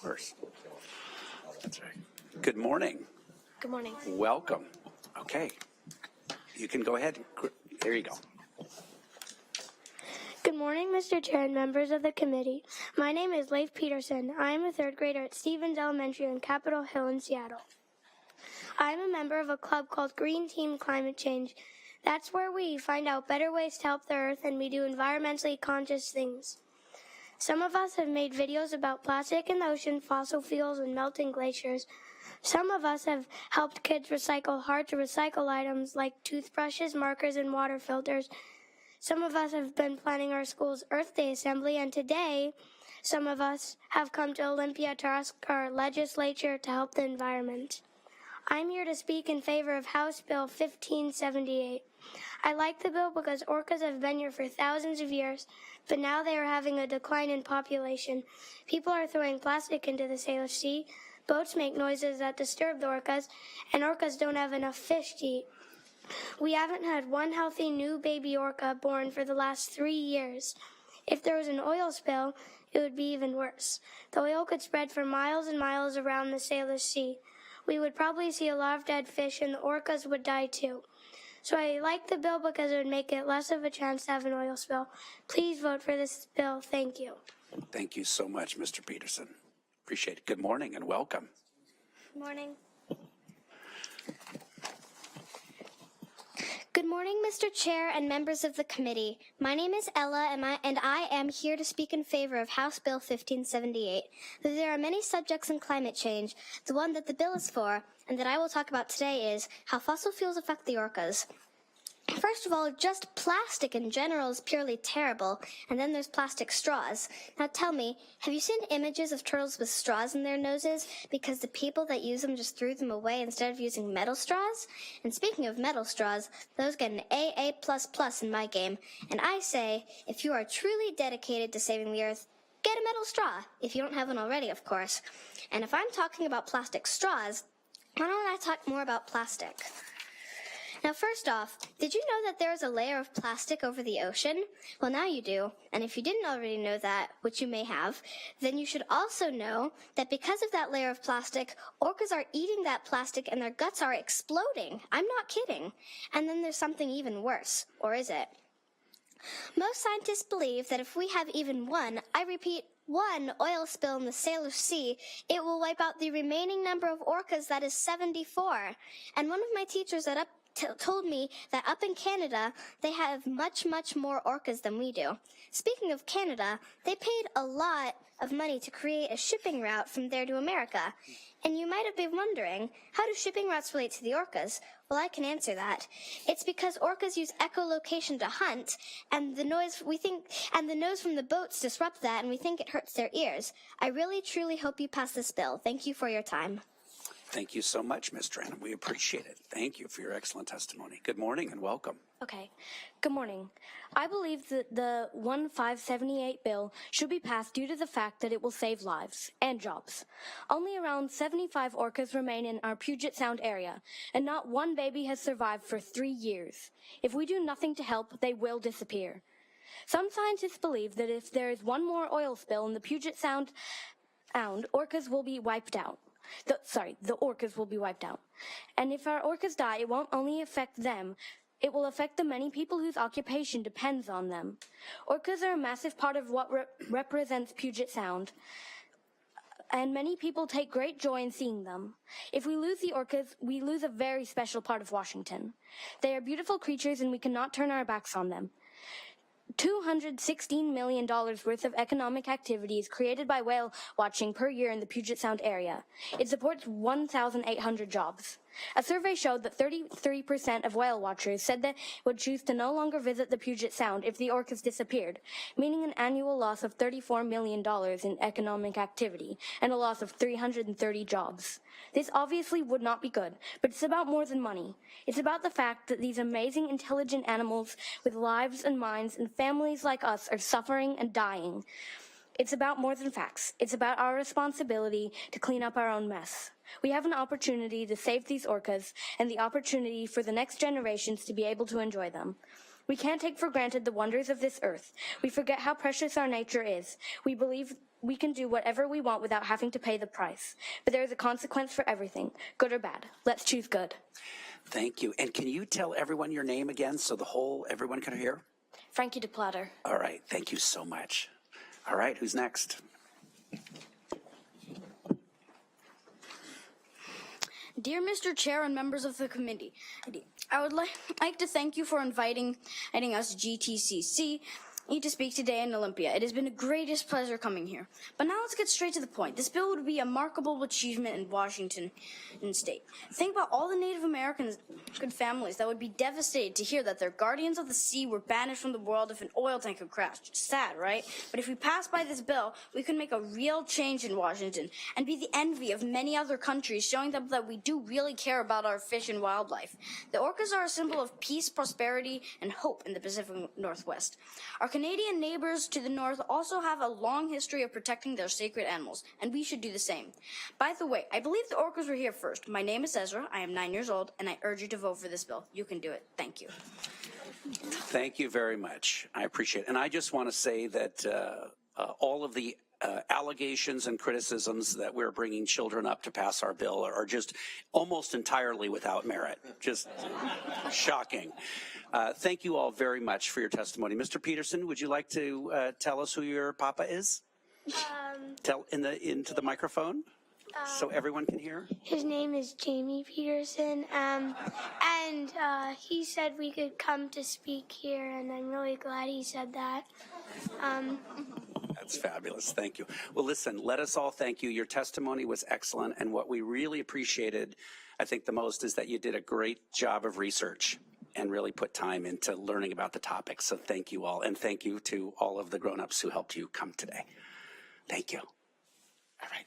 course. That's right. Good morning. Good morning. Welcome. Okay. You can go ahead. There you go. Good morning, Mr. Chair and members of the committee. My name is Leif Peterson. I am a third grader at Stevens Elementary on Capitol Hill in Seattle. I am a member of a club called Green Team Climate Change. That's where we find out better ways to help the earth and we do environmentally conscious things. Some of us have made videos about plastic in the ocean, fossil fuels, and melting glaciers. Some of us have helped kids recycle hard-to-recycle items like toothbrushes, markers, and water filters. Some of us have been planning our school's Earth Day assembly, and today, some of us have come to Olympia to ask our legislature to help the environment. I'm here to speak in favor of House Bill 1578. I like the bill because orcas have been here for thousands of years, but now they are having a decline in population. People are throwing plastic into the Salish Sea, boats make noises that disturb the orcas, and orcas don't have enough fish to eat. We haven't had one healthy new baby orca born for the last 3 years. If there was an oil spill, it would be even worse. The oil could spread for miles and miles around the Salish Sea. We would probably see a lot of dead fish and the orcas would die too. So I like the bill because it would make it less of a chance to have an oil spill. Please vote for this bill. Thank you. Thank you so much, Mr. Peterson. Appreciate it. Good morning and welcome. Good morning. Good morning, Mr. Chair and members of the committee. My name is Ella, and I am here to speak in favor of House Bill 1578. There are many subjects in climate change. The one that the bill is for, and that I will talk about today, is how fossil fuels affect the orcas. First of all, just plastic in general is purely terrible, and then there's plastic straws. Now tell me, have you seen images of turtles with straws in their noses because the people that use them just threw them away instead of using metal straws? And speaking of metal straws, those get an AA++ in my game, and I say, if you are truly dedicated to saving the earth, get a metal straw, if you don't have one already, of course. And if I'm talking about plastic straws, why don't I talk more about plastic? Now, first off, did you know that there is a layer of plastic over the ocean? Well, now you do, and if you didn't already know that, which you may have, then you should also know that because of that layer of plastic, orcas are eating that plastic and their guts are exploding. I'm not kidding. And then there's something even worse, or is it? Most scientists believe that if we have even one, I repeat, one oil spill in the Salish Sea, it will wipe out the remaining number of orcas, that is 74. And one of my teachers told me that up in Canada, they have much, much more orcas than we do. Speaking of Canada, they paid a lot of money to create a shipping route from there to America. And you might have been wondering, how do shipping routes relate to the orcas? Well, I can answer that. It's because orcas use echolocation to hunt, and the noise from the boats disrupt that, and we think it hurts their ears. I really, truly hope you pass this bill. Thank you for your time. Thank you so much, Ms. Drennan. We appreciate it. Thank you for your excellent testimony. Good morning and welcome. Okay. Good morning. I believe that the 1578 bill should be passed due to the fact that it will save lives and jobs. Only around 75 orcas remain in our Puget Sound area, and not one baby has survived for 3 years. If we do nothing to help, they will disappear. Some scientists believe that if there is one more oil spill in the Puget Sound, orcas will be wiped out. The orcas will be wiped out. And if our orcas die, it won't only affect them, it will affect the many people whose occupation depends on them. Orcas are a massive part of what represents Puget Sound, and many people take great joy in seeing them. If we lose the orcas, we lose a very special part of Washington. They are beautiful creatures and we cannot turn our backs on them. $216 million worth of economic activity is created by whale watching per year in the Puget Sound area. It supports 1,800 jobs. A survey showed that 33% of whale watchers said they would choose to no longer visit the Puget Sound if the orcas disappeared, meaning an annual loss of $34 million in economic activity and a loss of 330 jobs. This obviously would not be good, but it's about more than money. It's about the fact that these amazing, intelligent animals with lives and minds and families like us are suffering and dying. It's about more than facts. It's about our responsibility to clean up our own mess. We have an opportunity to save these orcas and the opportunity for the next generations to be able to enjoy them. We can't take for granted the wonders of this earth. We forget how precious our nature is. We believe we can do whatever we want without having to pay the price. But there is a consequence for everything, good or bad. Let's choose good. Thank you. And can you tell everyone your name again so everyone can hear? Frankie DePlatter. All right. Thank you so much. All right. Who's next? Dear Mr. Chair and members of the committee, I would like to thank you for inviting us GTCC to speak today in Olympia. It has been the greatest pleasure coming here. But now let's get straight to the point. This bill would be a remarkable achievement in Washington state. Think about all the Native American families that would be devastated to hear that their guardians of the sea were banished from the world if an oil tanker crashed. Sad, right? But if we pass by this bill, we can make a real change in Washington and be the envy of many other countries, showing them that we do really care about our fish and wildlife. The orcas are a symbol of peace, prosperity, and hope in the Pacific Northwest. Our Canadian neighbors to the north also have a long history of protecting their sacred animals, and we should do the same. By the way, I believe the orcas were here first. My name is Ezra, I am 9 years old, and I urge you to vote for this bill. You can do it. Thank you. Thank you very much. I appreciate it. And I just want to say that all of the allegations and criticisms that we're bringing children up to pass our bill are just almost entirely without merit. Just shocking. Thank you all very much for your testimony. Mr. Peterson, would you like to tell us who your papa is? Tell into the microphone so everyone can hear. His name is Jamie Peterson, and he said we could come to speak here, and I'm really glad he said that. That's fabulous. Thank you. Well, listen, let us all thank you. Your testimony was excellent, and what we really appreciated, I think the most, is that you did a great job of research and really put time into learning about the topic. So thank you all, and thank you to all of the grown-ups who helped you come today. Thank you. All right.